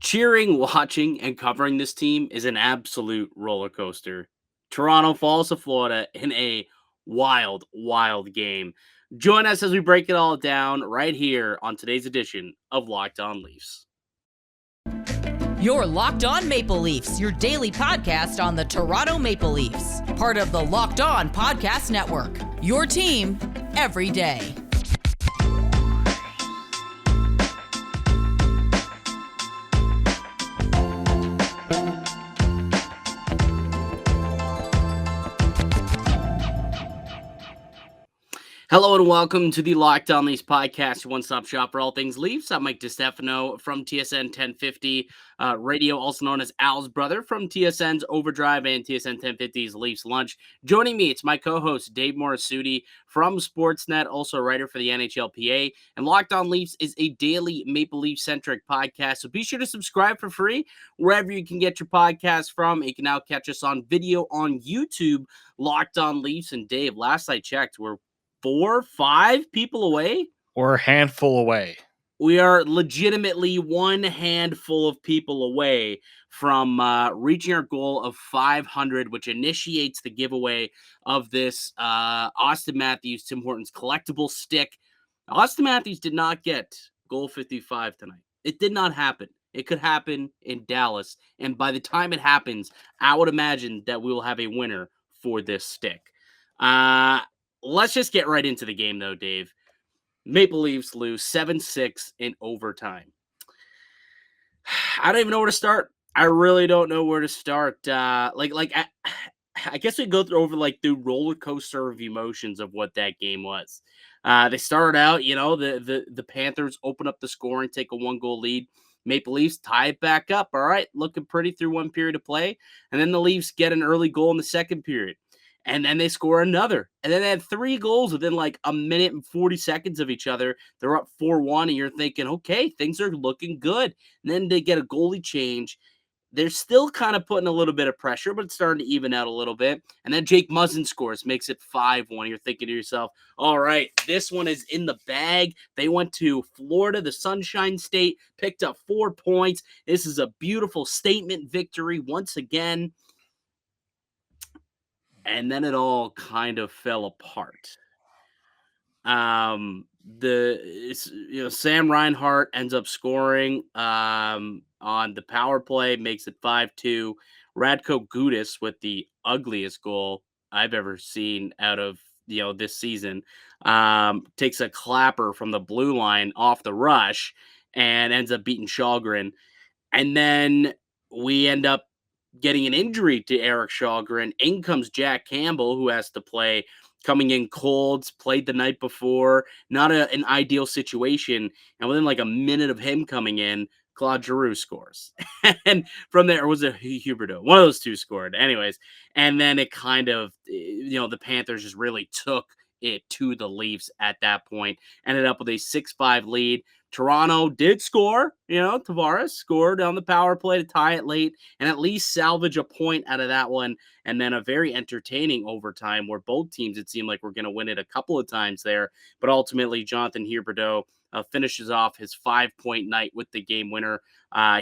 Cheering, watching, and covering this team is an absolute roller coaster. Toronto falls to Florida in a wild, wild game. Join us as we break it all down right here on today's edition of Locked On Leafs. You're Locked On Maple Leafs, your daily podcast on the Toronto Maple Leafs. Part of the Locked On Podcast Network, your team every day. Hello and welcome to the Locked On Leafs podcast, your one-stop shop for all things Leafs. I'm Mike DiStefano from TSN 1050 Radio, also known as Al's brother from TSN's Overdrive and TSN 1050's Leafs Lunch. Joining me, it's my co-host Dave Morassutti from Sportsnet, also a writer for the NHLPA. And Locked On Leafs is a daily Maple Leaf-centric podcast, so be sure to subscribe for free wherever you can get your podcast from. You can now catch us on video on YouTube, Locked On Leafs. And Dave, last I checked, we're 4-5 people away, or a handful away. We are legitimately one handful of people away from reaching our goal of 500, which initiates the giveaway of this Austin Matthews Tim Hortons collectible stick. Austin Matthews did not get goal 55 tonight. It did not happen. It could happen in Dallas, and by the time it happens, I would imagine that we will have a winner for this stick. Let's just get right into the game, though, Dave. Maple Leafs lose 7-6 in overtime. I don't even know where to start. I really don't know where to start. I guess we go through the roller coaster of emotions of what that game was. They started out, the Panthers open up the scoring, take a 1-goal lead. Maple Leafs tie it back up. All right, looking pretty through one period of play. And then the Leafs get an early goal in the second period. And then they score another. And then they had 3 goals within like a minute and 40 seconds of each other. They're up 4-1, and you're thinking, okay, things are looking good. And then they get a goalie change. They're still kind of putting a little bit of pressure, but it's starting to even out a little bit. And then Jake Muzzin scores, makes it 5-1. You're thinking to yourself, all right, this one is in the bag. They went to Florida, the Sunshine State, picked up 4 points. This is a beautiful statement victory once again. And then it all kind of fell apart. Sam Reinhart ends up scoring on the power play, makes it 5-2. Radko Gudas with the ugliest goal I've ever seen out of this season. Takes a clapper from the blue line off the rush and ends up beating Shalgren. And then we end up getting an injury to Eric Shalgren. In comes Jack Campbell, who has to play, coming in cold, played the night before, not an ideal situation. And within like a minute of him coming in, Claude Giroux scores. And from there, was it Huberdeau? One of those two scored. Anyways, and then it kind of, the Panthers just really took it to the Leafs at that point. Ended up with a 6-5 lead. Toronto did score. Tavares scored on the power play to tie it late and at least salvage a point out of that one. And then a very entertaining overtime where both teams, it seemed like, were going to win it a couple of times there. But ultimately, Jonathan Huberdeau finishes off his 5-point night with the game winner.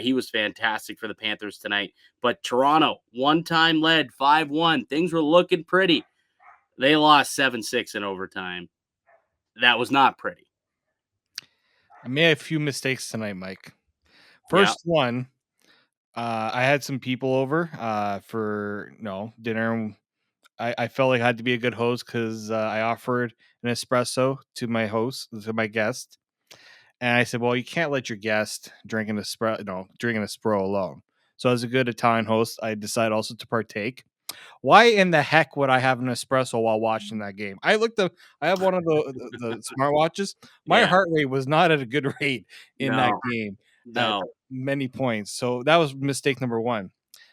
He was fantastic for the Panthers tonight. But Toronto, one-time led 5-1. Things were looking pretty. They lost 7-6 in overtime. That was not pretty. I made a few mistakes tonight, Mike. First one, I had some people over for dinner. I felt like I had to be a good host because I offered an espresso to my guest, and I said, "Well, you can't let your guest drink an espresso alone." So, as a good Italian host, I decided also to partake. Why in the heck would I have an espresso while watching that game? I have one of the smartwatches. My heart rate was not at a good rate in that game. No. Many points. So that was mistake number 1.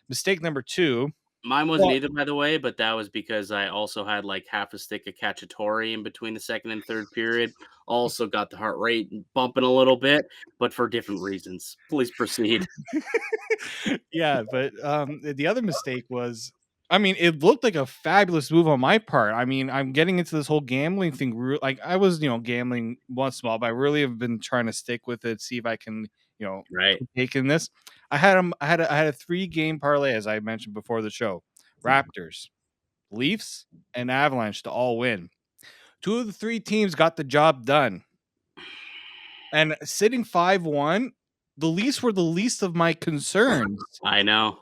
Mistake number 2. Mine wasn't either, by the way, but that was because I also had like half a stick of cacciatore in between the second and third period. Also got the heart rate bumping a little bit, but for different reasons. Please proceed. Yeah, but the other mistake was, it looked like a fabulous move on my part. I'm getting into this whole gambling thing. Like I was, gambling once in a while, but I really have been trying to stick with it, see if I can, right, take in this. I had a 3-game parlay, as I mentioned before the show. Raptors, Leafs, and Avalanche to all win. 2 of the 3 teams got the job done. And sitting 5-1, the Leafs were the least of my concerns I know.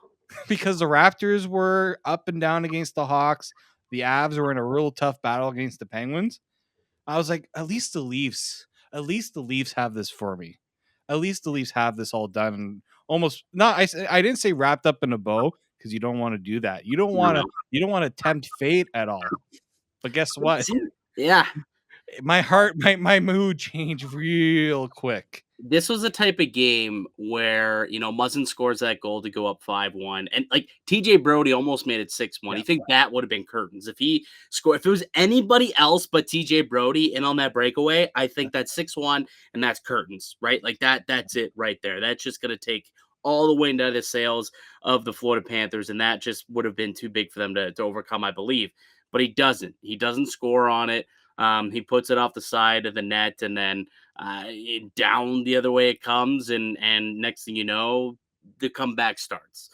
because the Raptors were up and down against the Hawks. The Avs were in a real tough battle against the Penguins. I was like, at least the Leafs have this for me. At least the Leafs have this all done. And almost not. I didn't say wrapped up in a bow because you don't want to do that. You don't want to tempt fate at all. But guess what? Yeah. My mood changed real quick. This was the type of game where, Muzzin scores that goal to go up 5-1. And like TJ Brody almost made it 6-1. Yeah. You think that would have been curtains. If he scored, if it was anybody else but TJ Brody in on that breakaway, I think that's 6-1 and that's curtains, right? Like that's it right there. That's just going to take all the wind out of the sails of the Florida Panthers. And that just would have been too big for them to overcome, I believe. But he doesn't. He doesn't score on it. He puts it off the side of the net and then down the other way it comes. And next thing you know, the comeback starts.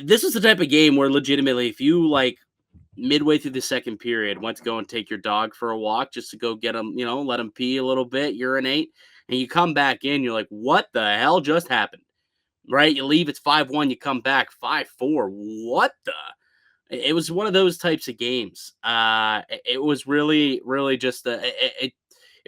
This is the type of game where legitimately, if you like midway through the second period went to go and take your dog for a walk just to go get him, let him pee a little bit, urinate, and you come back in, you're like, what the hell just happened? Right? You leave, it's 5-1, you come back 5-4. What the? It was one of those types of games. It was really, really just it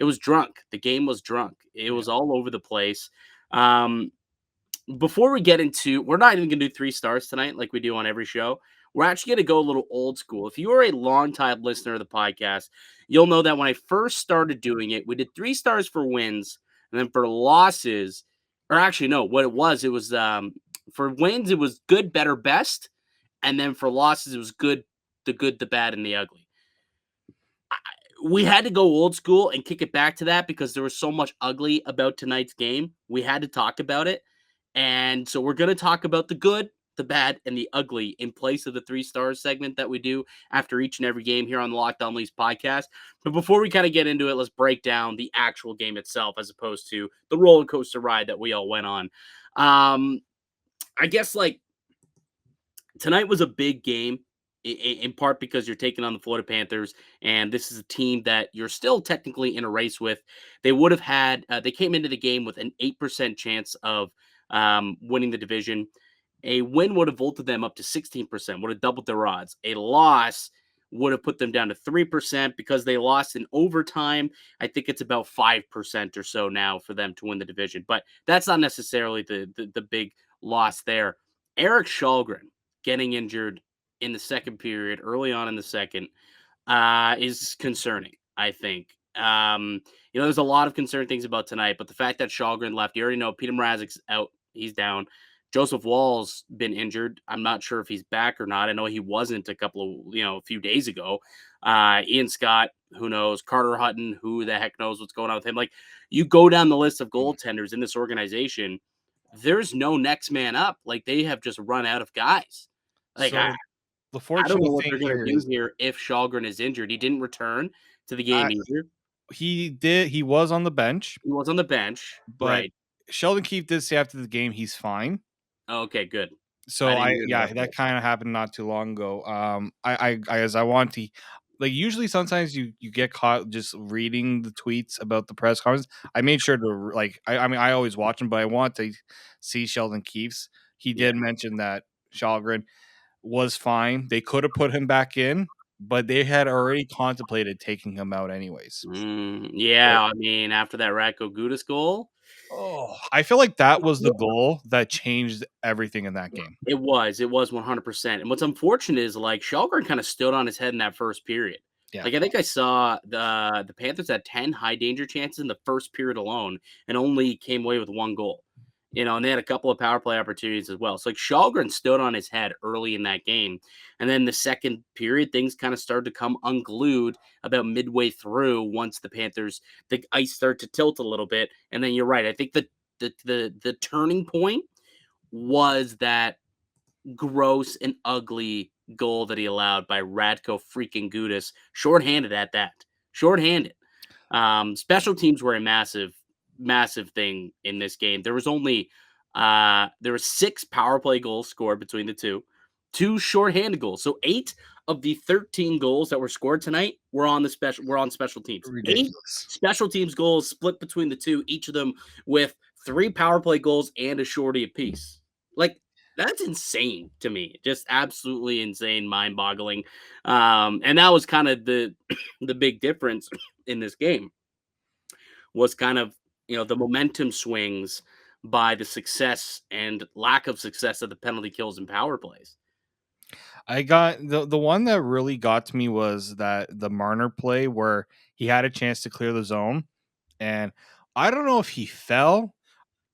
was drunk. The game was drunk. It was all over the place. Before we get into, we're not even going to do 3 stars tonight like we do on every show. We're actually going to go a little old school. If you are a longtime listener of the podcast, you'll know that when I first started doing it, we did 3 stars for wins, and then for losses, or actually no, what it was for wins it was good, better, best. And then for losses, it was good, the bad, and the ugly. We had to go old school and kick it back to that because there was so much ugly about tonight's game. We had to talk about it. And so we're going to talk about the good, the bad, and the ugly in place of the 3 stars segment that we do after each and every game here on the Locked On Leafs podcast. But before we kind of get into it, let's break down the actual game itself as opposed to the roller coaster ride that we all went on. I guess tonight was a big game, in part because you're taking on the Florida Panthers, and this is a team that you're still technically in a race with. They would have had, they came into the game with an 8% chance of winning the division. A win would have vaulted them up to 16%, would have doubled their odds. A loss would have put them down to 3% because they lost in overtime. I think it's about 5% or so now for them to win the division, but that's not necessarily the big loss there. Erik Källgren getting injured in the second period, early on in the second, is concerning, I think. There's a lot of concerning things about tonight, but the fact that Källgren left, you already know Peter Mrazek's out. He's down. Joseph Woll's been injured. I'm not sure if he's back or not. I know he wasn't a few days ago. Ian Scott, who knows? Carter Hutton, who the heck knows what's going on with him? Like, you go down the list of goaltenders in this organization, there's no next man up. Like, they have just run out of guys. Like, So, the I don't know fortunate what thing they're going here to do is here if Källgren is injured. He didn't return to the game either. he was on the bench, He was on the bench, but right? Sheldon Keefe did say after the game he's fine. Okay, good. So that kind of happened not too long ago. I want to, like, usually sometimes you get caught just reading the tweets about the press conference. I made sure to I mean I always watch them, but I want to see Sheldon Keefe's. He did mention that Källgren was fine. They could have put him back in, but they had already contemplated taking him out anyways. I mean, after that Ratko Gudas goal. Oh, I feel like that was the goal that changed everything in that game. It was 100%. And what's unfortunate is Källgren kind of stood on his head in that first period. Yeah. Like, I think I saw the Panthers had 10 high danger chances in the first period alone and only came away with 1 goal. And they had a couple of power play opportunities as well. So Källgren stood on his head early in that game. And then the second period, things kind of started to come unglued about midway through once the ice started to tilt a little bit. And then you're right. I think the turning point was that gross and ugly goal that he allowed by Ratko freaking Gudas, shorthanded at that. Shorthanded. Special teams were a massive thing in this game. There was only There were 6 power play goals scored between the two shorthanded goals. So 8 of the 13 goals that were scored tonight were on special teams. 8 Ridiculous. special teams goals split between the two, each of them with 3 power play goals and a shorty apiece. Like, that's insane to me. Just absolutely insane, mind-boggling. And that was kind of the the big difference in this game was kind of, the momentum swings by the success and lack of success of the penalty kills and power plays. I got the one that really got to me was that the Marner play where he had a chance to clear the zone, and I don't know if he fell.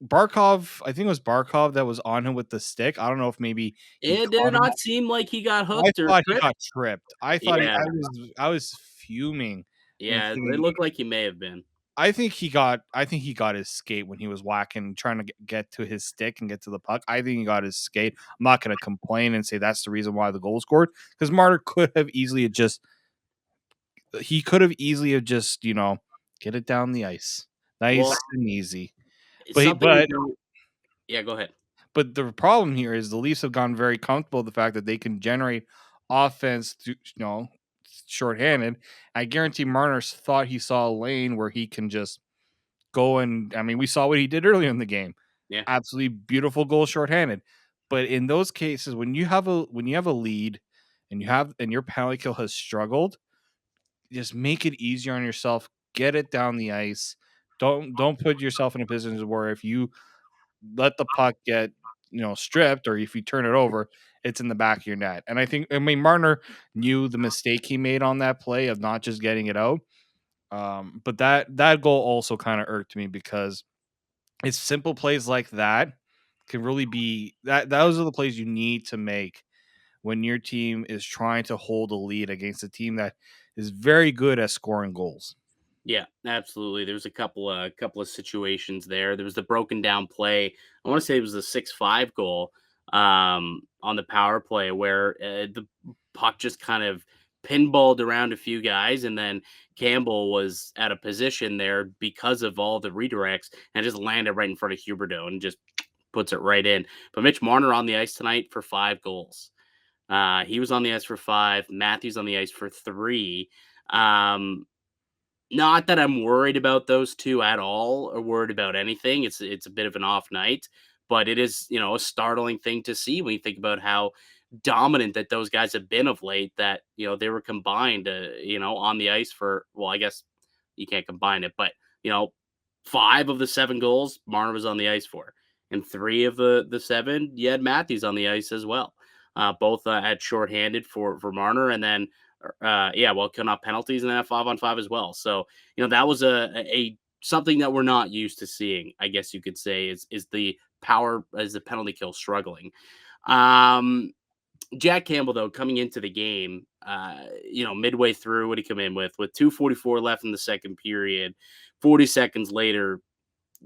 Barkov, I think it was Barkov that was on him with the stick. I don't know if maybe he It did caught him. not seem like he got I hooked or thought he tripped. got tripped. I thought Yeah, I was fuming and yeah, it thinking, looked like he may have been. I think he got his skate when he was whacking, trying to get to his stick and get to the puck. I think he got his skate. I'm not going to complain and say that's the reason why the goal scored, because Marner could have easily just get it down the ice, nice Well, and easy. something we But don't. Yeah, go ahead. But the problem here is the Leafs have gotten very comfortable with the fact that they can generate offense through, shorthanded. I guarantee Marner thought he saw a lane where he can just go and, I mean, we saw what he did earlier in the game. Yeah, Absolutely beautiful goal shorthanded. But in those cases, when you have a lead and your penalty kill has struggled, just make it easier on yourself. Get it down the ice. Don't put yourself in a position where if you let the puck get stripped, or if you turn it over, it's in the back of your net. And I mean Marner knew the mistake he made on that play of not just getting it out. But that goal also kind of irked me because it's simple plays like that can really be that those are the plays you need to make when your team is trying to hold a lead against a team that is very good at scoring goals. yeah, absolutely. There was a couple of situations there. There was the broken down play. I want to say it was the 6-5 goal on the power play where the puck just kind of pinballed around a few guys, and then Campbell was at a position there because of all the redirects and just landed right in front of Huberdeau and just puts it right in. But Mitch Marner on the ice tonight for 5 goals. He was on the ice for 5. Matthews on the ice for 3. Um, Not that I'm worried about those 2 at all or worried about anything. It's a bit of an off night, but it is, a startling thing to see when you think about how dominant that those guys have been of late, that, they were combined, on the ice for, well, I guess you can't combine it, but, 5 of the 7 goals Marner was on the ice for, and 3 of the 7, you had Matthews on the ice as well. Both at shorthanded for Marner, and then could not penalties and then a 5-on-5 as well. So, that was a something that we're not used to seeing, I guess you could say, is the penalty kill struggling. Jack Campbell, though, coming into the game, midway through, what he come in with 2:44 left in the second period, 40 seconds later,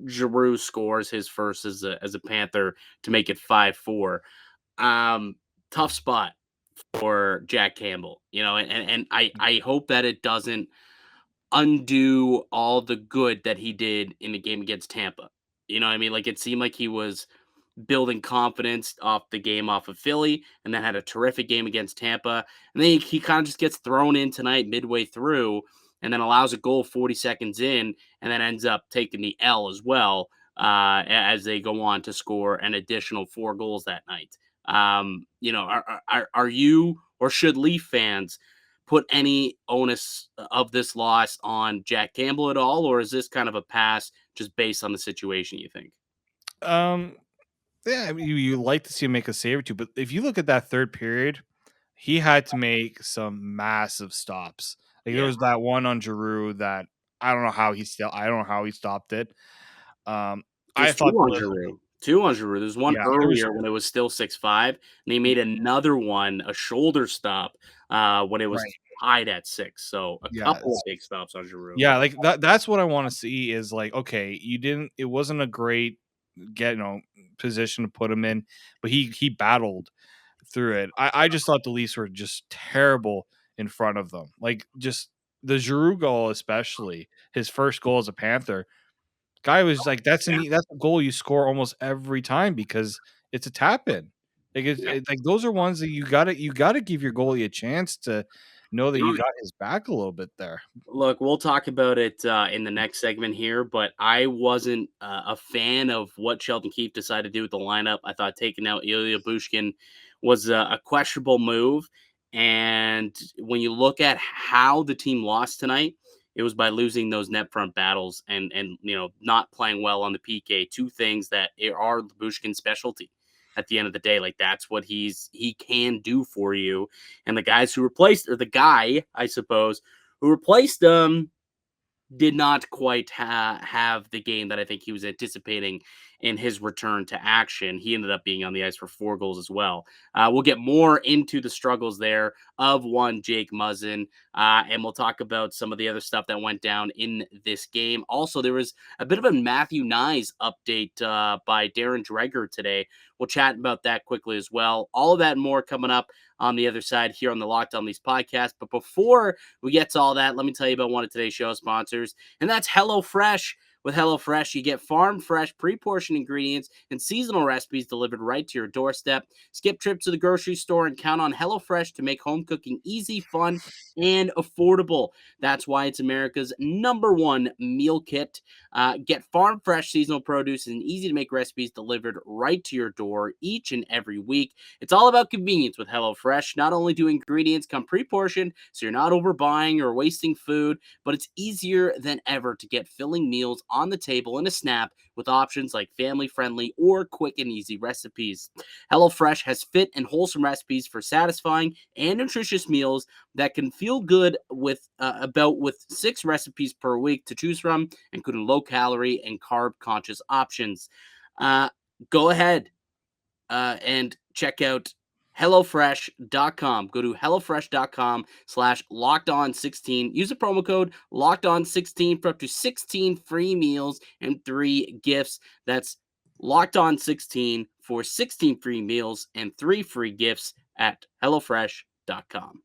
Giroux scores his first as a Panther to make it 5-4. Tough spot for Jack Campbell, and I hope that it doesn't undo all the good that he did in the game against Tampa. You know what I mean? Like, it seemed like he was building confidence off the game off of Philly, and then had a terrific game against Tampa. And then he kind of just gets thrown in tonight midway through, and then allows a goal 40 seconds in, and then ends up taking the L as well, as they go on to score an additional 4 goals that night. Are you, or should Leaf fans put any onus of this loss on Jack Campbell at all, or is this kind of a pass just based on the situation, you think? Um, yeah, I mean, you like to see him make a save or two, but if you look at that third period, he had to make some massive stops. Like there Yeah. was that one on Giroux that I don't know how he stopped it. I There's thought 2 on the Giroux. 2 on Giroux. There's one yeah, there was earlier when it was still 6-5, and he made another one, a shoulder stop, when it was right. tied at 6. So a Yeah. couple of big stops on Giroux. Yeah, like that's what I want to see is like, okay, it wasn't a great position to put him in, but he battled through it. I just thought the Leafs were just terrible in front of them. Like just the Giroux goal, especially his first goal as a Panther, Guy was like, that's a goal you score almost every time because it's a tap in. Like it's like those are ones that you gotta give your goalie a chance to know that you got his back a little bit there. Look, we'll talk about it in the next segment here, but I wasn't a fan of what Sheldon Keefe decided to do with the lineup. I thought taking out Ilya Lyubushkin was a questionable move. And when you look at how the team lost tonight, it was by losing those net front battles and not playing well on the PK. Two things that are Lyubushkin's specialty. At the end of the day, like that's what he can do for you. And the guys who replaced, or the guy, I suppose, who replaced him did not quite have the game that I think he was anticipating in his return to action. He ended up being on the ice for 4 goals as well. We'll get more into the struggles there of one Jake Muzzin, and we'll talk about some of the other stuff that went down in this game. Also, there was a bit of a Matthew Knies update by Darren Dreger today. We'll chat about that quickly as well. All of that and more coming up on the other side here on the Locked On Leafs podcast. But before we get to all that, let me tell you about one of today's show sponsors, and that's HelloFresh. With HelloFresh, you get farm fresh, pre-portioned ingredients and seasonal recipes delivered right to your doorstep. Skip trips to the grocery store and count on HelloFresh to make home cooking easy, fun, and affordable. That's why it's America's #1 meal kit. Get farm fresh seasonal produce and easy-to-make recipes delivered right to your door each and every week. It's all about convenience with HelloFresh. Not only do ingredients come pre-portioned, so you're not overbuying or wasting food, but it's easier than ever to get filling meals on the table in a snap with options like family-friendly or quick and easy recipes. HelloFresh has fit and wholesome recipes for satisfying and nutritious meals that can feel good with 6 recipes per week to choose from, including low-calorie and carb-conscious options. Go ahead and check out HelloFresh.com. Go to HelloFresh.com/LockedOn16. Use the promo code LockedOn16 for up to 16 free meals and 3 gifts. That's LockedOn16 for 16 free meals and 3 free gifts at HelloFresh.com.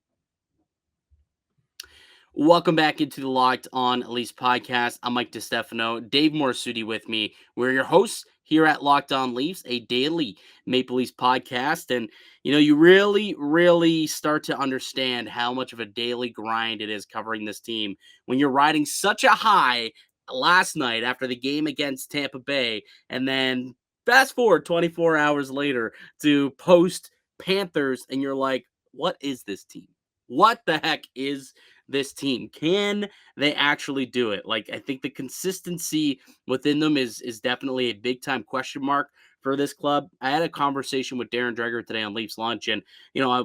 Welcome back into the Locked On Leafs podcast. I'm Mike DiStefano, Dave Morassutti with me. We're your hosts here at Locked On Leafs, a daily Maple Leafs podcast. And, you really, really start to understand how much of a daily grind it is covering this team when you're riding such a high last night after the game against Tampa Bay. And then fast forward 24 hours later to post Panthers, and you're like, what is this team? What the heck is this team? Can they actually do it? Like, I think the consistency within them is definitely a big time question mark for this club. I had a conversation with Darren Dreger today on Leafs Lunch, and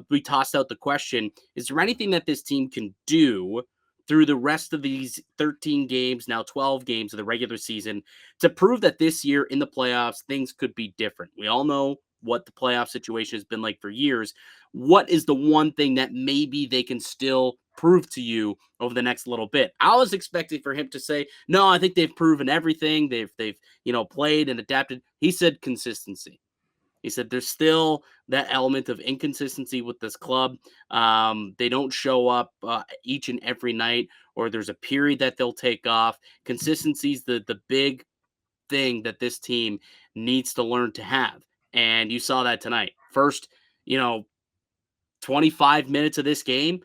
we tossed out the question: is there anything that this team can do through the rest of these 13 games, now 12 games of the regular season, to prove that this year in the playoffs things could be different? We all know what the playoff situation has been like for years. What is the one thing that maybe they can still prove to you over the next little bit? I was expecting for him to say, no, I think they've proven everything. They've played and adapted. He said consistency. He said there's still that element of inconsistency with this club. They don't show up each and every night, or there's a period that they'll take off. Consistency is the big thing that this team needs to learn to have. And you saw that tonight. First, 25 minutes of this game,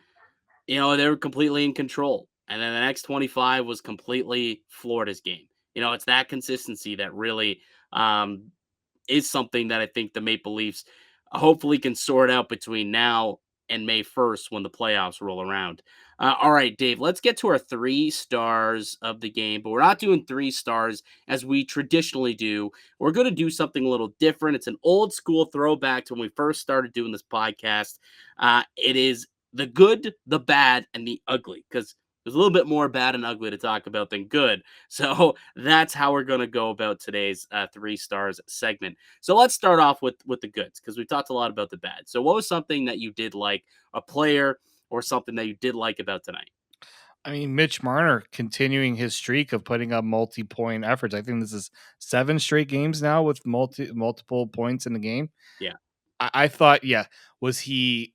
they were completely in control. And then the next 25 was completely Florida's game. It's that consistency that really is something that I think the Maple Leafs hopefully can sort out between now and May 1st when the playoffs roll around. All right, Dave, let's get to our 3 stars of the game, but we're not doing 3 stars as we traditionally do. We're going to do something a little different. It's an old school throwback to when we first started doing this podcast. It is the good, the bad, and the ugly, because there's a little bit more bad and ugly to talk about than good. So that's how we're going to go about today's 3 stars segment. So let's start off with the goods, because we've talked a lot about the bad. So what was something that you did like, a player or something that you did like about tonight? I mean, Mitch Marner continuing his streak of putting up multi-point efforts. I think this is 7 straight games now with multiple points in the game. Yeah. I thought, was he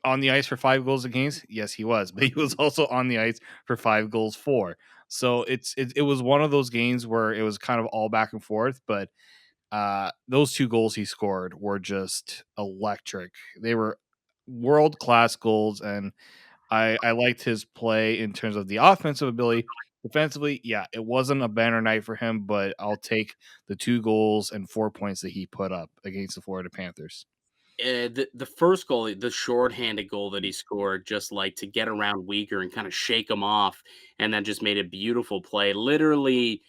on the ice for 5 goals against? Yes, he was, but he was also on the ice for 5 goals for. So it was one of those games where it was kind of all back and forth, but those 2 goals he scored were just electric. They were world class goals, and I liked his play in terms of the offensive ability. Defensively, yeah, it wasn't a banner night for him, but I'll take the 2 goals and 4 points that he put up against the Florida Panthers. The first goal, the shorthanded goal that he scored, just like to get around Weegar and kind of shake him off, and then just made a beautiful play. Literally,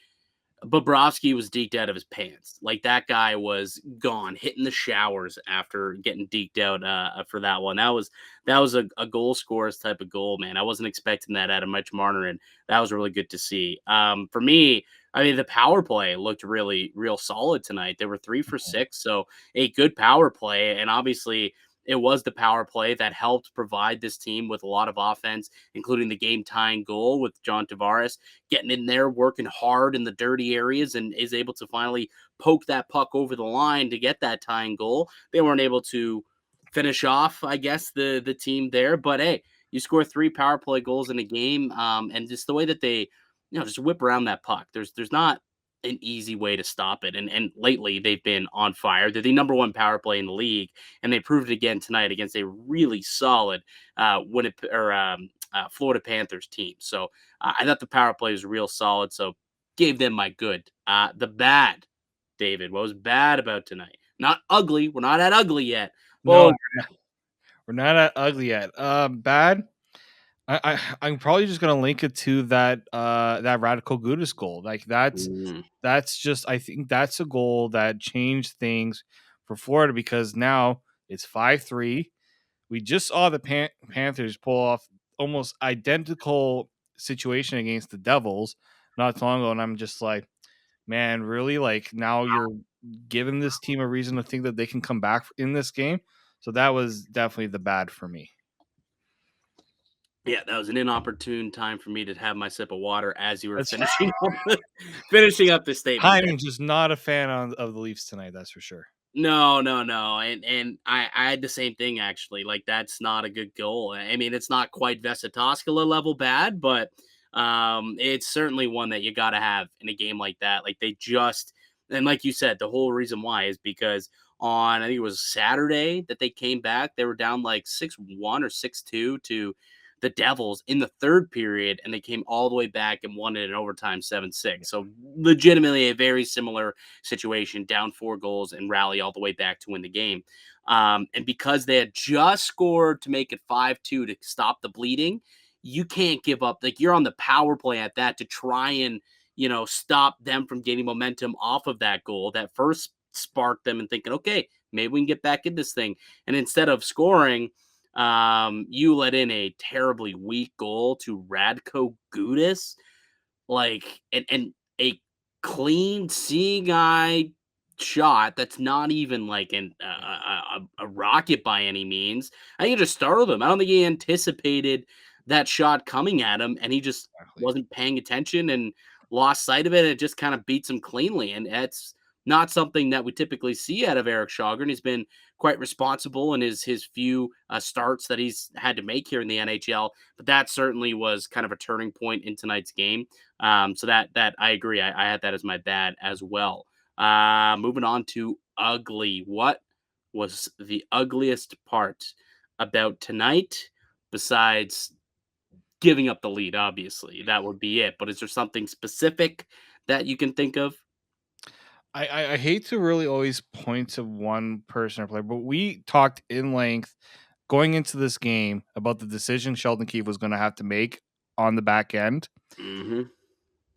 Bobrovsky was deked out of his pants. Like, that guy was gone, hitting the showers after getting deked out for that one. That was a goal scorers type of goal, man. I wasn't expecting that out of Mitch Marner, and that was really good to see. For me, I mean, the power play looked really, real solid tonight. They were 3 for 6, so a good power play, and obviously it was the power play that helped provide this team with a lot of offense, including the game-tying goal with John Tavares getting in there, working hard in the dirty areas, and is able to finally poke that puck over the line to get that tying goal. They weren't able to finish off, I guess, the team there, but hey, you score 3 power play goals in a game, and just the way that they, just whip around that puck. There's not an easy way to stop it, and lately they've been on fire. They're the number 1 power play in the league, and they proved it again tonight against a really solid Florida Panthers team. So I thought the power play was real solid, so gave them my good. The bad, David, what was bad about tonight? Not ugly. We're not at ugly yet. No, Well, we're not at ugly yet. Bad. I'm probably just gonna link it to that Radical Gudis goal. Like that's just, I think that's a goal that changed things for Florida, because now it's 5-3. We just saw the Panthers pull off almost identical situation against the Devils not too long ago, and I'm just like, man, really? Like, now you're giving this team a reason to think that they can come back in this game? So that was definitely the bad for me. yeah, that was an inopportune time for me to have my sip of water as you were That's finishing up the statement there. I'm just not a fan of the Leafs tonight, that's for sure. No, no, no, and I had the same thing, actually. Like, that's not a good goal. I mean, it's not quite Vesatoskala level bad, but it's certainly one that you got to have in a game like that. Like, they just, and like you said, the whole reason why is because on, I think it was Saturday that they came back. They were down like 6-1 or 6-2 to the Devils in the third period, and they came all the way back and won it in overtime 7-6. So legitimately a very similar situation, down 4 goals and rally all the way back to win the game. And because they had just scored to make it 5-2 to stop the bleeding, you can't give up. Like, you're on the power play at that to try and, stop them from getting momentum off of that goal that first sparked them and thinking, okay, maybe we can get back in this thing. And instead of scoring, you let in a terribly weak goal to Radko Gudas, like, and a clean seeing eye shot that's not even like a rocket by any means. I think it just startled him. I don't think he anticipated that shot coming at him, and he just Exactly. wasn't paying attention and lost sight of it. It just kind of beats him cleanly, and that's not something that we typically see out of Eric Sjogren. He's been quite responsible in his few starts that he's had to make here in the NHL, but that certainly was kind of a turning point in tonight's game. So that I agree. I had that as my bad as well. Moving on to ugly. What was the ugliest part about tonight besides giving up the lead? Obviously, that would be it. But is there something specific that you can think of? I hate to really always point to one person or player, but we talked in length going into this game about the decision Sheldon Keefe was going to have to make on the back end. Mm-hmm.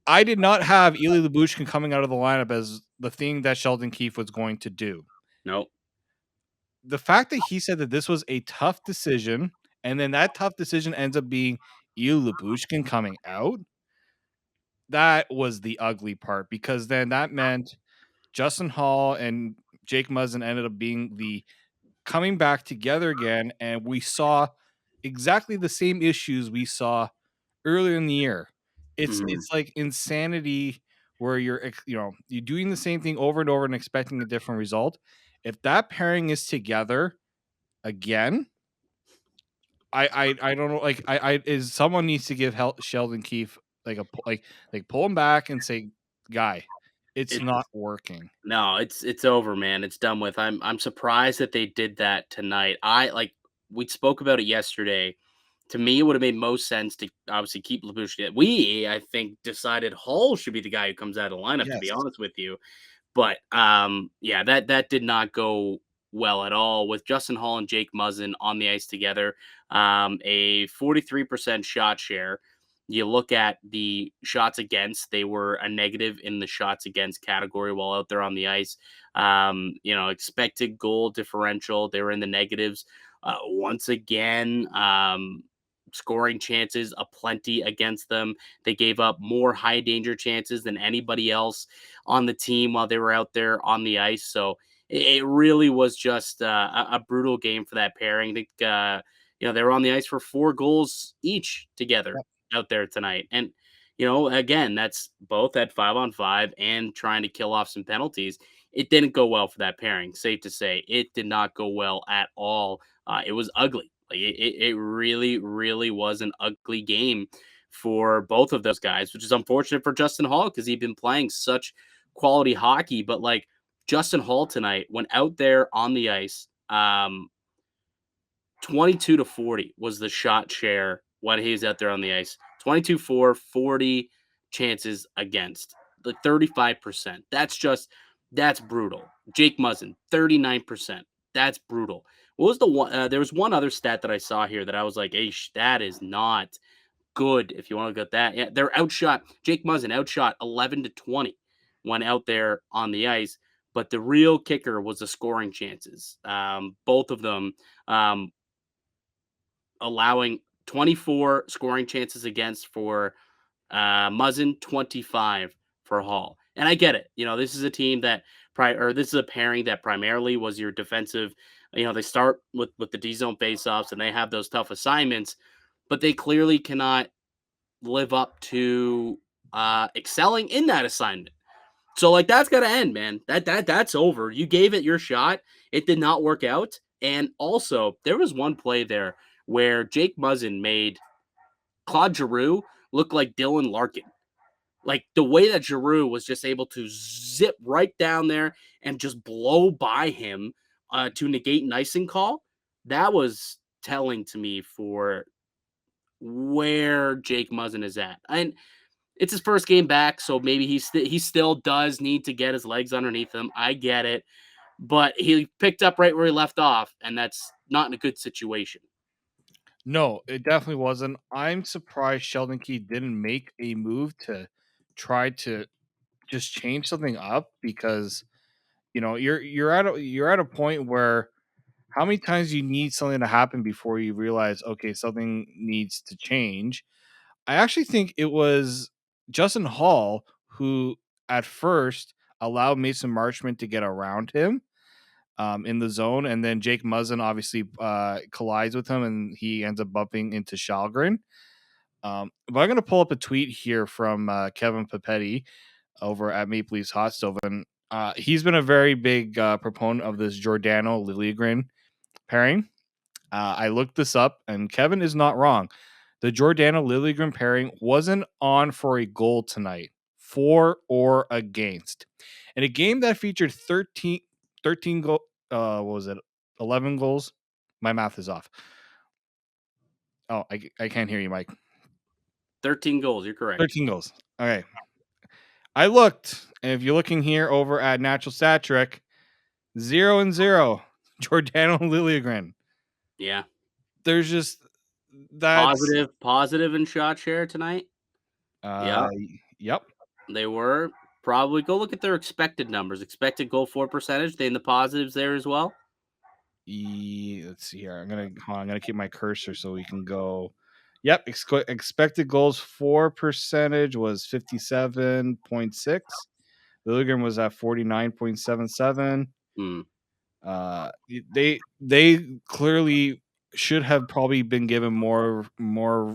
I did not have Ilya Lyubushkin coming out of the lineup as the thing that Sheldon Keefe was going to do. Nope. The fact that he said that this was a tough decision, and then that tough decision ends up being Ilya Lyubushkin coming out, that was the ugly part, because then that meant Justin Holl and Jake Muzzin ended up being the coming back together again, and we saw exactly the same issues we saw earlier in the year. Mm-hmm. It's like insanity where you're doing the same thing over and over and expecting a different result. If that pairing is together again, I don't know. Like, I is someone needs to give Sheldon Keefe pull him back and say, guy, it's It's not working. No, it's over, man. It's done with. I'm surprised that they did that tonight. We spoke about it yesterday. To me, it would have made most sense to obviously keep Lyubushkin. We, I think, decided Hall should be the guy who comes out of the lineup, to be Yes. honest with you. But yeah, that did not go well at all with Justin Holl-Jake Muzzin on the ice together. A 43% shot share. You look at the shots against, they were a negative in the shots against category while out there on the ice. Expected goal differential, they were in the negatives. Once again, scoring chances aplenty against them. They gave up more high danger chances than anybody else on the team while they were out there on the ice. So it really was just a brutal game for that pairing. I think they were on the ice for 4 goals each together out there tonight. And again, that's both at 5-on-5 and trying to kill off some penalties. It didn't go well for that pairing. Safe to say, it did not go well at all. It was ugly. Like it really, really was an ugly game for both of those guys, which is unfortunate for Justin Holl because he'd been playing such quality hockey. But like Justin Holl tonight went out there on the ice. 22-40 was the shot share when he was out there on the ice. 22-4, 40 chances against. The 35%. That's brutal. Jake Muzzin, 39%. That's brutal. What was the one? There was one other stat that I saw here that I was like, hey, that is not good if you want to get that. Yeah, they're outshot. Jake Muzzin outshot 11-20 when out there on the ice. But the real kicker was the scoring chances. Both of them allowing 24 scoring chances against for Muzzin, 25 for Hall. And I get it. This is a team that this is a pairing that primarily was your defensive. They start with the D zone faceoffs and they have those tough assignments, but they clearly cannot live up to excelling in that assignment. So like that's got to end, man. That's over. You gave it your shot. It did not work out. And also, there was one play there where Jake Muzzin made Claude Giroux look like Dylan Larkin. Like the way that Giroux was just able to zip right down there and just blow by him to negate an icing call, that was telling to me for where Jake Muzzin is at. And it's his first game back, so maybe he still does need to get his legs underneath him. I get it. But he picked up right where he left off, and that's not in a good situation. No, it definitely wasn't. I'm surprised Sheldon Keefe didn't make a move to try to just change something up because you're at a point where how many times you need something to happen before you realize okay something needs to change. I actually think it was Justin Holl who at first allowed Mason Marchment to get around him in the zone, and then Jake Muzzin obviously collides with him, and he ends up bumping into Shalgren. But I'm going to pull up a tweet here from Kevin Papetti over at Maple Leafs Hot Stove, and he's been a very big proponent of this Giordano Liljegren pairing. I looked this up, and Kevin is not wrong. The Giordano Liljegren pairing wasn't on for a goal tonight, for or against. In a game that featured 13 goal, what was it? 11 goals. My math is off. Oh, I can't hear you, Mike. 13 goals. You're correct. 13 goals. Okay. I looked, and if you're looking here over at Natural Stat Trick, 0-0. Giordano Liljegren. Yeah. There's just that positive in shot share tonight. Yep. They were probably go look at their expected numbers. Expected goal for percentage. They in the positives there as well. Let's see here. I'm gonna keep my cursor so we can go. Yep, expected goals for percentage was 57.6. Liljegren was at 49.77. They clearly should have probably been given more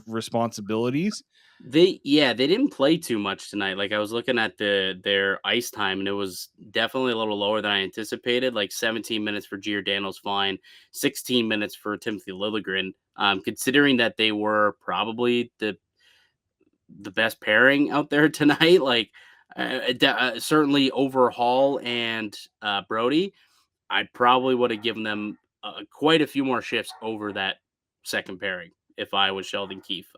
responsibilities. They didn't play too much tonight. Like I was looking at their ice time, and it was definitely a little lower than I anticipated. Like 17 minutes for Giordano's fine, 16 minutes for Timothy Liljegren. Considering that they were probably the best pairing out there tonight. Like certainly over Hall and Brody, I probably would have given them quite a few more shifts over that second pairing if I was Sheldon Keefe.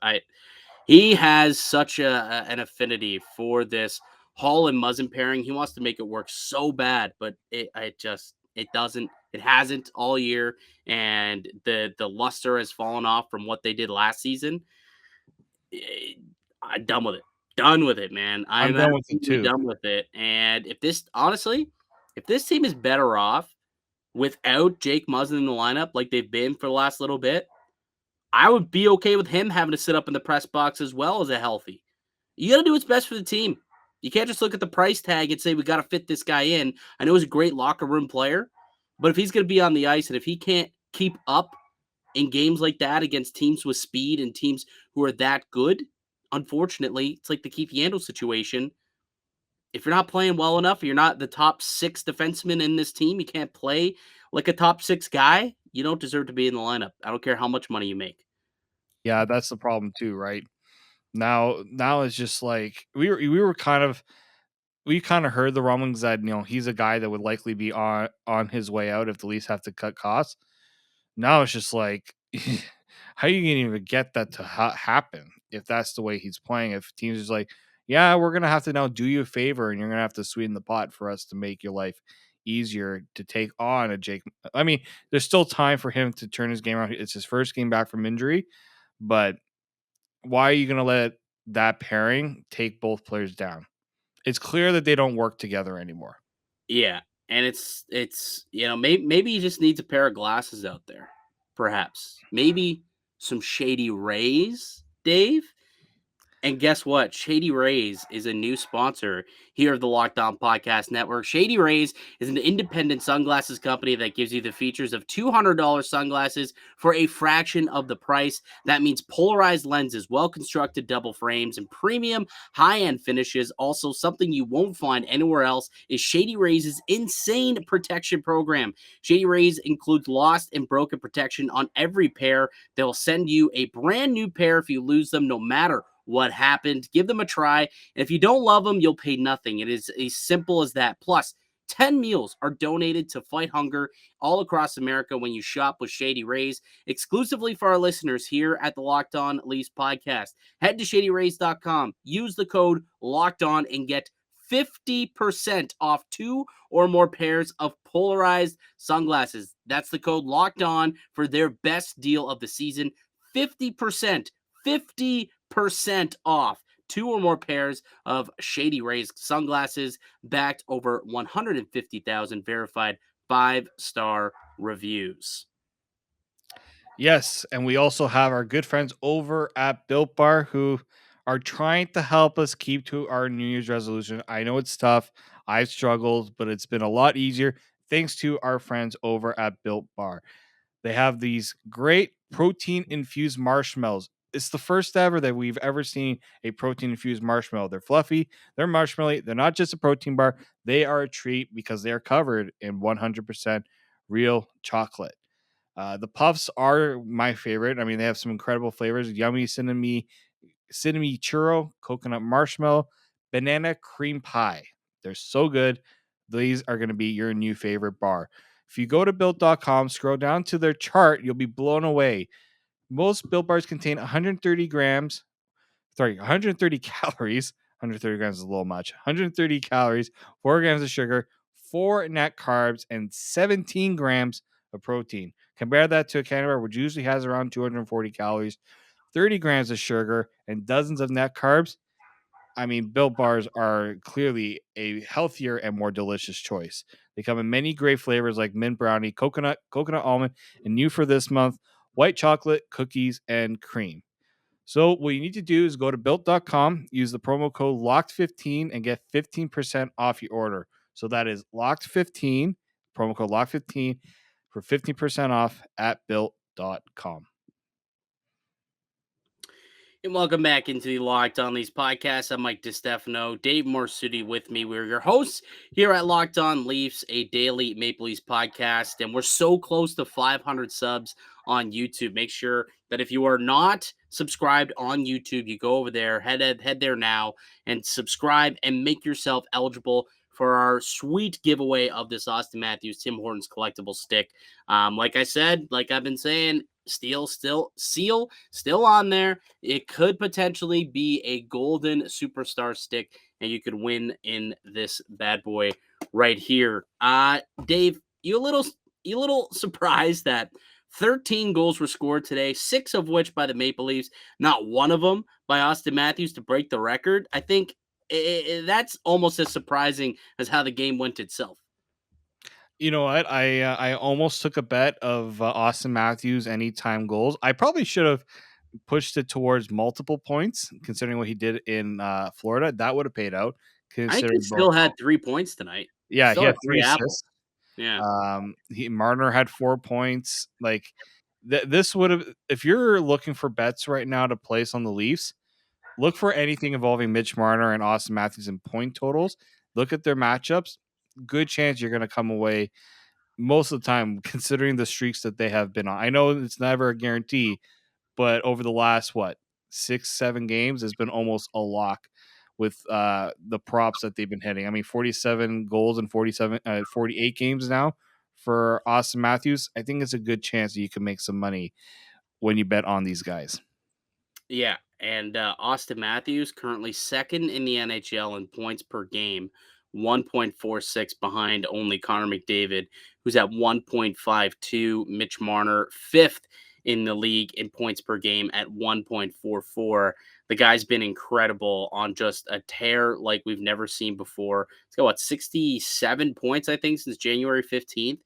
He has such an affinity for this Hall and Muzzin pairing. He wants to make it work so bad, but it doesn't. It hasn't all year, and the luster has fallen off from what they did last season. I'm done with it. Done with it, man. I'm I'm done with it absolutely too. done with it. And if this team is better off without Jake Muzzin in the lineup like they've been for the last little bit, I would be okay with him having to sit up in the press box as well as a healthy. You got to do what's best for the team. You can't just look at the price tag and say, we got to fit this guy in. I know he's a great locker room player, but if he's going to be on the ice and if he can't keep up in games like that against teams with speed and teams who are that good, unfortunately, it's like the Keith Yandel situation. If you're not playing well enough, you're not the top 6 defenseman in this team, you can't play like a top 6 guy, you don't deserve to be in the lineup. I don't care how much money you make. Yeah, that's the problem too, right? Now it's just like we kind of heard the rumblings that he's a guy that would likely be on his way out if the Leafs have to cut costs. Now it's just like, how are you gonna even get that to happen if that's the way he's playing? If teams is like, yeah, we're gonna have to now do you a favor and you're gonna have to sweeten the pot for us to make your life easier to take on a Jake. I mean, there's still time for him to turn his game around. It's his first game back from injury, but why are you gonna let that pairing take both players down? It's clear that they don't work together anymore. Yeah, and maybe he just needs a pair of glasses out there, perhaps. Maybe some Shady Rays, Dave? And guess what? Shady Rays is a new sponsor here of the Locked On Podcast Network. Shady Rays is an independent sunglasses company that gives you the features of $200 sunglasses for a fraction of the price. That means polarized lenses, well-constructed double frames, and premium high-end finishes. Also, something you won't find anywhere else is Shady Rays' insane protection program. Shady Rays includes lost and broken protection on every pair. They'll send you a brand new pair if you lose them, no matter what happened. Give them a try. And if you don't love them, you'll pay nothing. It is as simple as that. Plus, 10 meals are donated to fight hunger all across America when you shop with Shady Rays, exclusively for our listeners here at the Locked On Leafs podcast. Head to shadyrays.com, use the code Locked On, and get 50% off 2 or more pairs of polarized sunglasses. That's the code Locked On for their best deal of the season. 50% off 2 or more pairs of Shady Rays sunglasses, backed over 150,000 verified 5-star reviews. Yes, and we also have our good friends over at Built Bar who are trying to help us keep to our New Year's resolution. I know it's tough. I've struggled, but it's been a lot easier thanks to our friends over at Built Bar. They have these great protein infused marshmallows. It's the first ever that we've ever seen a protein infused marshmallow. They're fluffy, they're marshmallowy, they're not just a protein bar, they are a treat because they're covered in 100% real chocolate. The puffs are my favorite. I mean, they have some incredible flavors: yummy cinnamon churro, coconut marshmallow, banana cream pie. They're so good. These are going to be your new favorite bar. If you go to built.com, scroll down to their chart, you'll be blown away. Most Built Bars contain 130 calories. 130 grams is a little much. 130 calories, 4 grams of sugar, 4 net carbs, and 17 grams of protein. Compare that to a candy bar, which usually has around 240 calories, 30 grams of sugar, and dozens of net carbs. I mean, Built Bars are clearly a healthier and more delicious choice. They come in many great flavors like mint brownie, coconut almond, and new for this month, white chocolate, cookies, and cream. So what you need to do is go to built.com, use the promo code LOCKED15 and get 15% off your order. So that is LOCKED15, promo code LOCKED15 for 15% off at built.com. And welcome back into the Locked On Leafs podcast. I'm Mike DiStefano, Dave Morassutti with me. We're your hosts here at Locked On Leafs, a daily Maple Leafs podcast. And we're so close to 500 subs on YouTube. Make sure that if you are not subscribed on YouTube, you go over there, head there now and subscribe and make yourself eligible for our sweet giveaway of this Austin Matthews Tim Hortons collectible stick. Like I said, like I've been saying, seal still on there. It could potentially be a golden superstar stick, and you could win in this bad boy right here. Dave, you a little surprised that 13 goals were scored today, 6 of which by the Maple Leafs, not one of them by Austin Matthews to break the record. I think that's almost as surprising as how the game went itself. You know what? I almost took a bet of Austin Matthews anytime goals. I probably should have pushed it towards multiple points, considering what he did in Florida. That would have paid out. I think he Considering both, still had 3 points tonight. yeah, he Still had had 3 3 apples. assists. Yeah. Marner had 4 points. Like this would have, if you're looking for bets right now to place on the Leafs, look for anything involving Mitch Marner and Austin Matthews in point totals. Look at their matchups. Good chance you're going to come away most of the time, considering the streaks that they have been on. I know it's never a guarantee, but over the last 6-7 games has been almost a lock with the props that they've been hitting. I mean, 47 goals in 48 games now for Austin Matthews. I think it's a good chance that you can make some money when you bet on these guys. Yeah, and Austin Matthews currently second in the NHL in points per game, 1.46 behind only Connor McDavid, who's at 1.52. Mitch Marner, fifth in the league in points per game at 1.44. The guy's been incredible on just a tear like we've never seen before. He's got 67 points, I think, since January 15th,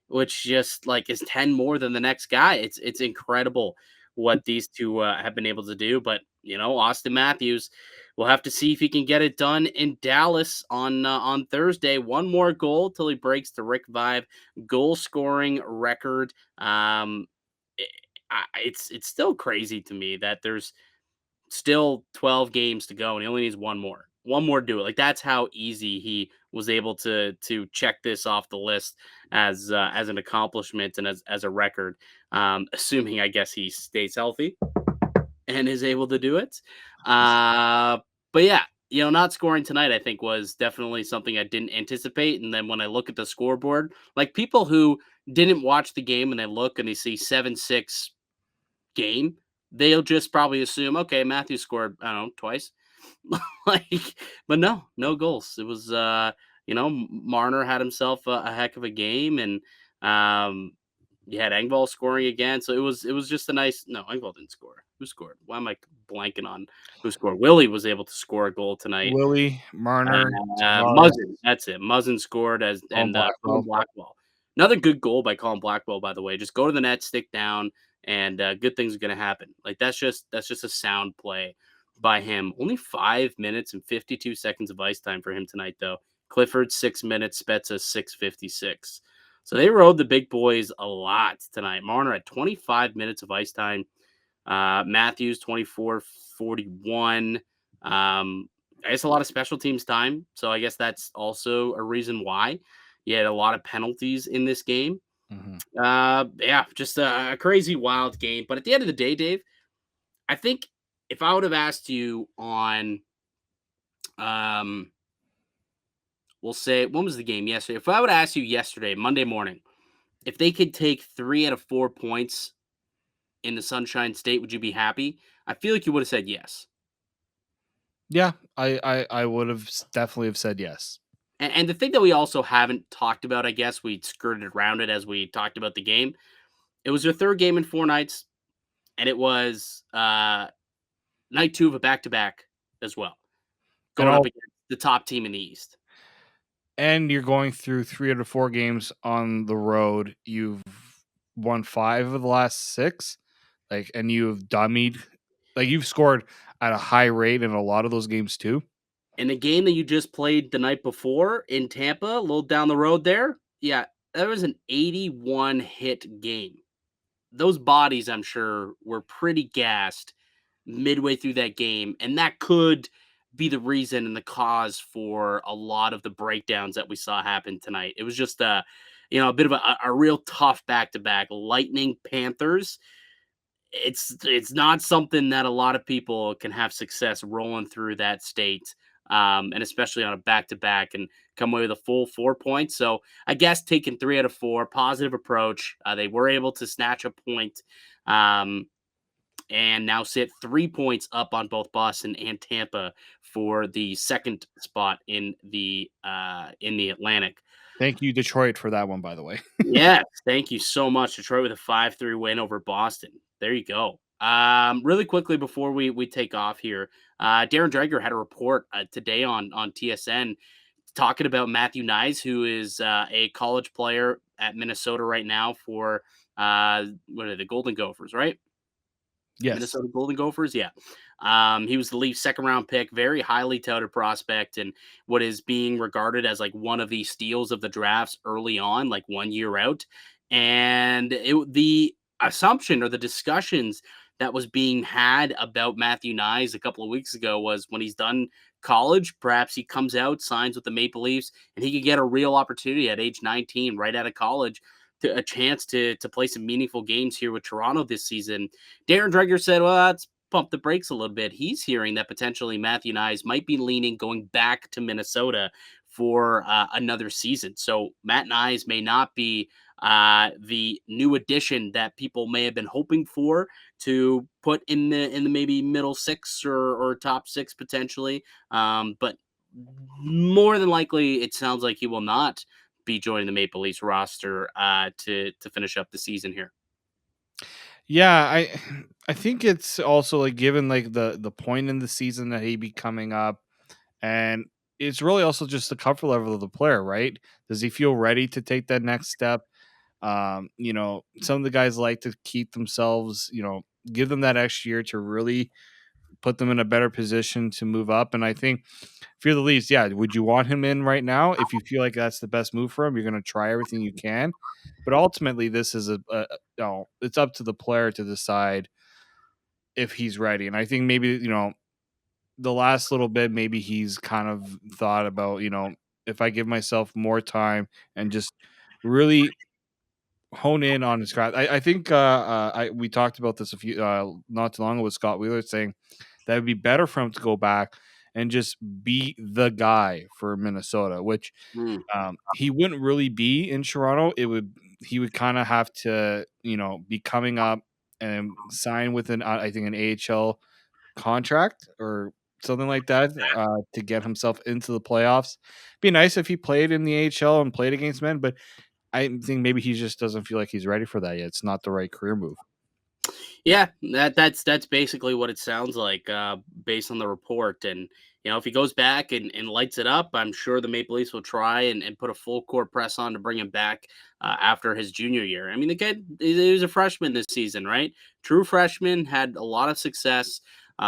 which just like is 10 more than the next guy. It's incredible what these two have been able to do. But Austin Matthews, we'll have to see if he can get it done in Dallas on Thursday. One more goal till he breaks the Rick Vive goal scoring record. It's still crazy to me that there's still 12 games to go and he only needs one more to do it. Like, that's how easy he was able to check this off the list as an accomplishment and as a record, assuming, I guess, he stays healthy and is able to do it. But yeah, not scoring tonight, I think, was definitely something I didn't anticipate. And then when I look at the scoreboard, like, people who didn't watch the game and they look and they see 7-6 game, they'll just probably assume, okay, Matthew scored, I don't know, twice. Like, but no goals. It was, Marner had himself a heck of a game, and you had Engvall scoring again. So it was just a nice. No, Engvall didn't score. Who scored? Why am I blanking on who scored? Willie was able to score a goal tonight. Willie, Marner, Muzzin. That's it. Muzzin scored Colin Blackwell. Another good goal by Colin Blackwell, by the way. Just go to the net, stick down, and good things are going to happen. Like, that's just a sound play by him. Only 5 minutes and 52 seconds of ice time for him tonight, though. Clifford, 6 minutes. Spezza, 6:56. So they rode the big boys a lot tonight. Marner had 25 minutes of ice time. Matthews, 24:41. I guess a lot of special teams time. So I guess that's also a reason why. You had a lot of penalties in this game. Yeah, just a crazy, wild game. But at the end of the day, Dave, I think if I would have asked you on, we'll say, when was the game yesterday? If I would have asked you yesterday, Monday morning, if they could take 3 out of 4 points in the Sunshine State, would you be happy? I feel like you would have said yes. Yeah, I would have definitely have said yes. And the thing that we also haven't talked about, I guess we skirted around it as we talked about the game. It was their third game in 4 nights, and it was night 2 of a back-to-back as well, going up against the top team in the East. And you're going through 3 out of 4 games on the road. You've won 5 of the last 6, and you've dummied. You've scored at a high rate in a lot of those games too. In the game that you just played the night before in Tampa, a little down the road there, yeah, that was an 81 hit game. Those bodies, I'm sure, were pretty gassed midway through that game, and that could be the reason and the cause for a lot of the breakdowns that we saw happen tonight. It was just a bit of a real tough back-to-back. Lightning Panthers. It's not something that a lot of people can have success rolling through that state, and especially on a back-to-back and come away with a full 4 points. So I guess taking 3 out of 4, positive approach. They were able to snatch a point, um, and now sit 3 points up on both Boston and Tampa for the second spot in the Atlantic. Thank you, Detroit, for that one, by the way. Yes, thank you so much. Detroit with a 5-3 win over Boston. There you go. Really quickly before we take off here, Darren Dreger had a report today on TSN talking about Matthew Knies, who is a college player at Minnesota right now for what are they, the Golden Gophers, right? Yes. Minnesota Golden Gophers, yeah. He was the Leafs' second-round pick, very highly touted prospect, and what is being regarded as like one of the steals of the drafts early on, like 1 year out. And the assumption or the discussions that was being had about Matthew Knies a couple of weeks ago was when he's done college, perhaps he comes out, signs with the Maple Leafs, and he could get a real opportunity at age 19, right out of college, to a chance to play some meaningful games here with Toronto this season. Darren Dreger said, well, let's pump the brakes a little bit. He's hearing that potentially Matthew Knies might be leaning going back to Minnesota for another season. So Matt Knies may not be the new addition that people may have been hoping for to put in the maybe middle six or top six potentially. But more than likely, it sounds like he will not be joining the Maple Leafs roster to finish up the season here. Yeah, I think it's also like given like the point in the season that he'd be coming up, and it's really also just the comfort level of the player, right? Does he feel ready to take that next step? Some of the guys like to keep themselves, give them that extra year to really put them in a better position to move up. And I think if you're the Leafs, yeah, would you want him in right now? If you feel like that's the best move for him, you're going to try everything you can. But ultimately, this is it's up to the player to decide if he's ready. And I think maybe, the last little bit, maybe he's kind of thought about, if I give myself more time and just really hone in on his craft. I think we talked about this a few not too long ago with Scott Wheeler saying that would be better for him to go back and just be the guy for Minnesota, which he wouldn't really be in Toronto. He would kind of have to, be coming up and sign with I think an AHL contract or something like that to get himself into the playoffs. Be nice if he played in the AHL and played against men, but I think maybe he just doesn't feel like he's ready for that yet. It's not the right career move. Yeah, that's basically what it sounds like based on the report. And if he goes back and lights it up, I'm sure the Maple Leafs will try and put a full court press on to bring him back after his junior year. I mean, the kid, he was a freshman this season, right? True freshman, had a lot of success.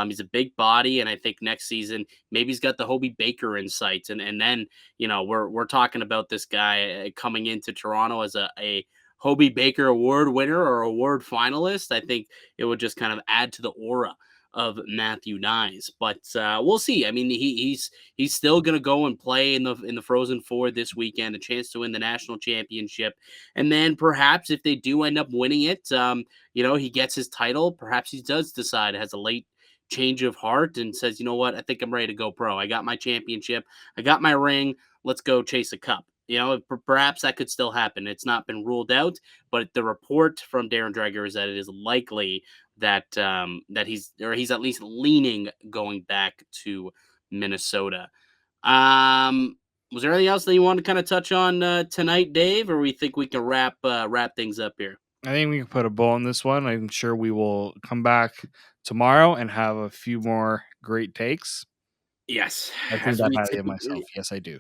He's a big body, and I think next season maybe he's got the Hobey Baker insights, and then we're talking about this guy coming into Toronto as a Hobey Baker Award winner or award finalist. I think it would just kind of add to the aura of Matthew Knies, but we'll see. I mean, he's still going to go and play in the Frozen Four this weekend, a chance to win the national championship, and then perhaps if they do end up winning it, he gets his title. Perhaps he does decide, has a late change of heart and says, you know what, I think I'm ready to go pro. I got my championship. I got my ring. Let's go chase a cup. Perhaps that could still happen. It's not been ruled out, but the report from Darren Dreger is that it is likely that he's at least leaning going back to Minnesota. Was there anything else that you wanted to kind of touch on tonight, Dave, or we think we can wrap things up here? I think we can put a bow on this one. I'm sure we will come back tomorrow and have a few more great takes. Yes. I think that highly of myself. Yes, I do.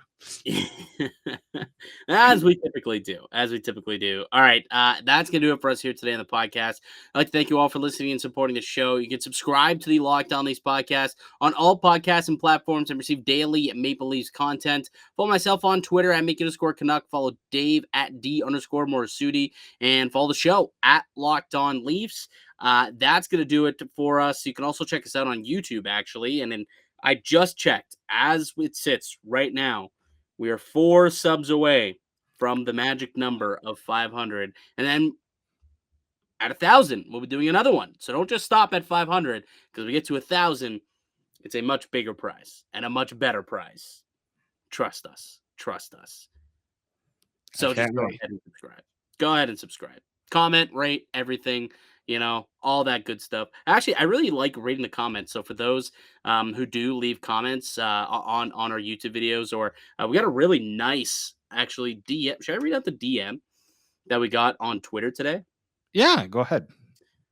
As we typically do. All right. That's going to do it for us here today on the podcast. I'd like to thank you all for listening and supporting the show. You can subscribe to the Locked On Leafs podcast on all podcasts and platforms and receive daily Maple Leafs content. Follow myself on Twitter at Make_Canuck. Follow Dave at D_Morassutti and follow the show at Locked On Leafs. That's going to do it for us. You can also check us out on YouTube, actually. And then I just checked, as it sits right now, we are 4 subs away from the magic number of 500. And then at 1,000, we'll be doing another one. So don't just stop at 500, because we get to 1,000, it's a much bigger prize and a much better prize. Trust us. Trust us. So just go ahead and subscribe. Go ahead and subscribe. Comment, rate, everything, all that good stuff. Actually, I really like reading the comments. So for those who do leave comments on our YouTube videos, or we got a really nice, actually, DM. Should I read out the DM that we got on Twitter today? Yeah, go ahead.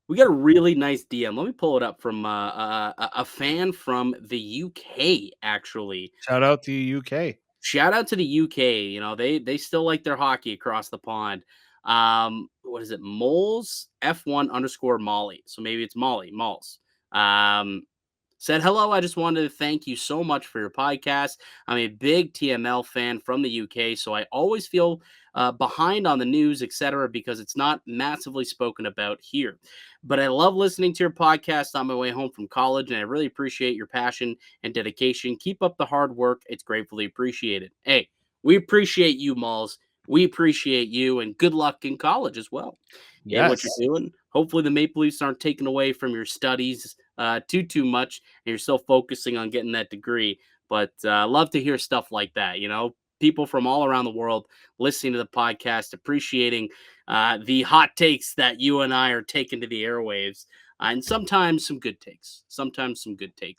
We got a really nice DM. Let me pull it up from a fan from the UK, actually. Shout out to the UK. Shout out to the UK. They still like their hockey across the pond. What is it? Moles F1 _ Molly. So maybe it's Malls. Said, hello, I just wanted to thank you so much for your podcast. I'm a big TML fan from the UK, so I always feel behind on the news, etc., because it's not massively spoken about here. But I love listening to your podcast on my way home from college, and I really appreciate your passion and dedication. Keep up the hard work. It's gratefully appreciated. Hey, we appreciate you, Malls. We appreciate you, and good luck in college as well. Yeah, what you're doing. Hopefully the Maple Leafs aren't taken away from your studies too much, and you're still focusing on getting that degree. But love to hear stuff like that. People from all around the world listening to the podcast, appreciating the hot takes that you and I are taking to the airwaves, and sometimes some good takes.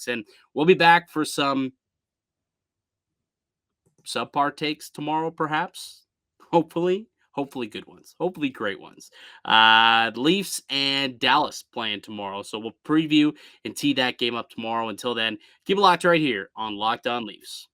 And we'll be back for some subpar takes tomorrow, perhaps. Hopefully good ones. Hopefully great ones. Leafs and Dallas playing tomorrow. So we'll preview and tee that game up tomorrow. Until then, keep it locked right here on Locked On Leafs.